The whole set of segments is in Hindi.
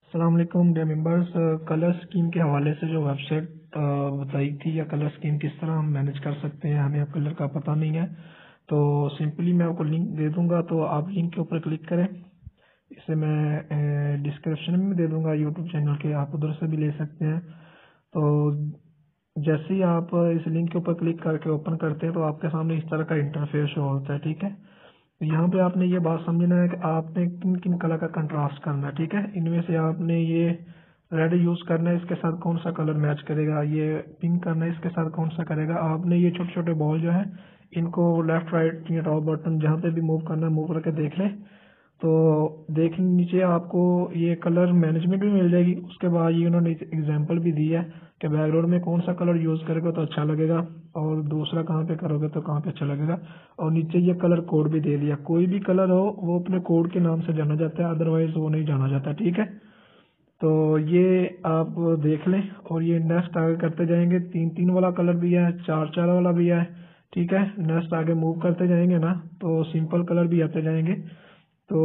अस्सलाम वालेकुम डियर मेंबर्स। कलर स्कीम के हवाले से जो वेबसाइट बताई थी या कलर स्कीम किस तरह हम मैनेज कर सकते हैं, हमें अब कलर का पता नहीं है तो सिंपली मैं आपको लिंक दे दूंगा, तो आप लिंक के ऊपर क्लिक करें। इसे मैं डिस्क्रिप्शन में दे दूंगा यूट्यूब चैनल के, आप उधर से भी ले सकते हैं। तो जैसे ही आप इस लिंक के ऊपर क्लिक करके ओपन करते हैं तो आपके सामने इस तरह का इंटरफेस शो होता है। ठीक है, तो यहाँ पे आपने ये बात समझना है कि आपने किन किन कलर का कंट्रास्ट करना है। ठीक है, इनमें से आपने ये रेड यूज करना है, इसके साथ कौन सा कलर मैच करेगा, ये पिंक करना है, इसके साथ कौन सा करेगा। आपने ये छोटे छोटे बॉल जो है इनको लेफ्ट राइट या टॉप बटन जहाँ पे भी मूव करना है मूव करके देख लें। तो देख नीचे आपको ये कलर मैनेजमेंट भी मिल जाएगी। उसके बाद ये उन्होंने एग्जांपल भी दी है कि बैकग्राउंड में कौन सा कलर यूज करोगे तो अच्छा लगेगा और दूसरा कहाँ पे करोगे तो कहाँ पे अच्छा लगेगा। और नीचे ये कलर कोड भी दे दिया, कोई भी कलर हो वो अपने कोड के नाम से जाना जाता है, अदरवाइज वो नहीं जाना जाता। ठीक है, तो ये आप देख लें और ये नेक्स्ट आगे करते जाएंगे। 3-3 वाला कलर भी है, 4-4 वाला भी है। ठीक है, नेक्स्ट आगे मूव करते जाएंगे ना तो सिंपल कलर भी आते जाएंगे। तो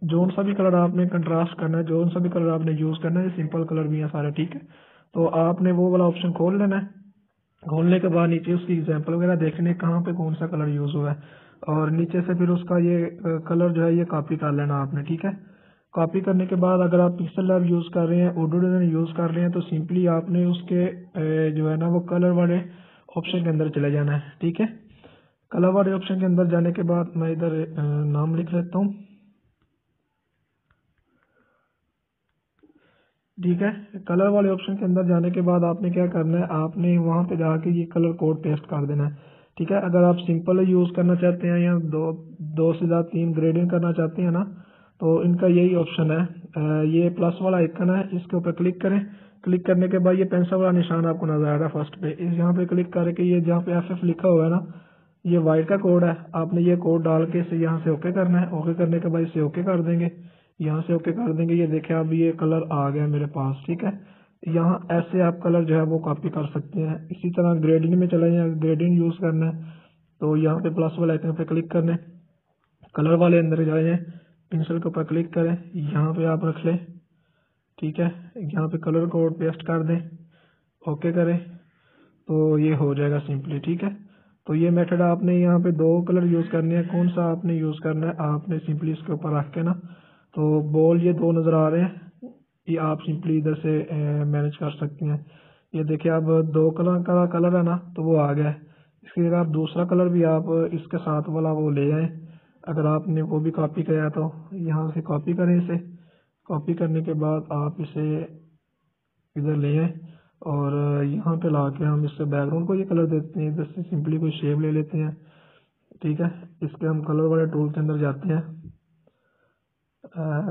जोन सा भी कलर आपने कंट्रास्ट करना है, जोन सा भी कलर आपने यूज करना है, सिंपल कलर भी है सारे। ठीक है, तो आपने वो वाला ऑप्शन खोल लेना है। खोलने के बाद नीचे उसकी एग्जांपल वगैरह देखने कहाँ पे कौन सा कलर यूज हुआ है और नीचे से फिर उसका ये कलर जो है ये कॉपी कर लेना आपने। ठीक है, कॉपी करने के बाद अगर आप पिक्सल लैब यूज कर रहे हैं, ओडोडेन यूज कर रहे हैं तो सिंपली आपने उसके जो है ना वो कलर वाले ऑप्शन के अंदर चले जाना है। ठीक है, कलर वाले ऑप्शन के अंदर जाने के बाद मैं इधर नाम लिख लेता हूँ। ठीक है, कलर वाले ऑप्शन के अंदर जाने के बाद आपने क्या करना है, आपने वहां पे जाके ये कलर कोड पेस्ट कर देना है। ठीक है, अगर आप सिंपल यूज करना चाहते हैं या दो से ज्यादा 3 ग्रेडिंग करना चाहते हैं ना तो इनका यही ऑप्शन है। ये प्लस वाला आइकन है, इसके ऊपर क्लिक करें। क्लिक करने के बाद ये पेंसिल वाला निशान आपको नजर आ रहा है फर्स्ट पे, इस यहाँ पे क्लिक करके ये जहाँ पे FF लिखा हुआ है ना, ये वाइट का कोड है, आपने ये कोड डाल के इसे यहाँ से ओके करना है। ओके करने के बाद इसे ओके कर देंगे, यहाँ से ओके कर देंगे। ये देखें अब ये कलर आ गया मेरे पास। ठीक है, यहाँ ऐसे आप कलर जो है वो कॉपी कर सकते हैं। इसी तरह ग्रेडिंग में चले जाए, ग्रेडिंग यूज करना है तो यहाँ पे प्लस वाले आइकन पे क्लिक करना है, कलर वाले अंदर जाए, पेंसिल के ऊपर क्लिक करें, यहाँ पे आप रख लें। ठीक है, यहाँ पे कलर कोड पेस्ट कर दें, ओके करें तो ये हो जाएगा सिंपली। ठीक है, तो ये मेथड आपने यहाँ पे 2 कलर यूज करने हैं, कौन सा आपने यूज करना है आपने सिंपली इसके ऊपर रख के ना, तो बॉल ये 2 नजर आ रहे हैं, ये आप सिंपली इधर से मैनेज कर सकते हैं। ये देखिए अब 2 कलर का कलर है ना तो वो आ गया है। इसकी जगह आप दूसरा कलर भी आप इसके साथ वाला वो ले आए। अगर आपने वो भी कॉपी किया तो यहाँ से कॉपी करें इसे, कॉपी करने के बाद आप इसे इधर ले आए और यहाँ पे ला के हम इससे बैकग्राउंड को ये कलर देते हैं। इधर से सिंपली कोई शेप ले लेते हैं। ठीक है, इसके हम कलर वाले टूल के अंदर जाते हैं।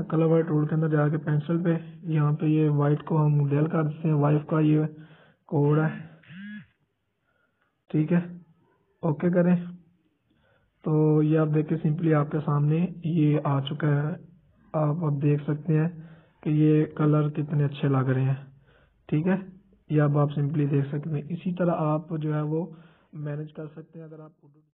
कलर वाले टूल के अंदर जाके पेंसिल पे यहाँ पे ये वाइट को हम डेल कर देते हैं, वाइफ का ये कोड है। ठीक है, ओके करें तो ये आप देखिए सिंपली आपके सामने ये आ चुका है। आप अब देख सकते हैं कि ये कलर कितने अच्छे लग रहे हैं। ठीक है, ये अब आप सिंपली देख सकते हैं। इसी तरह आप जो है वो मैनेज कर सकते हैं अगर आप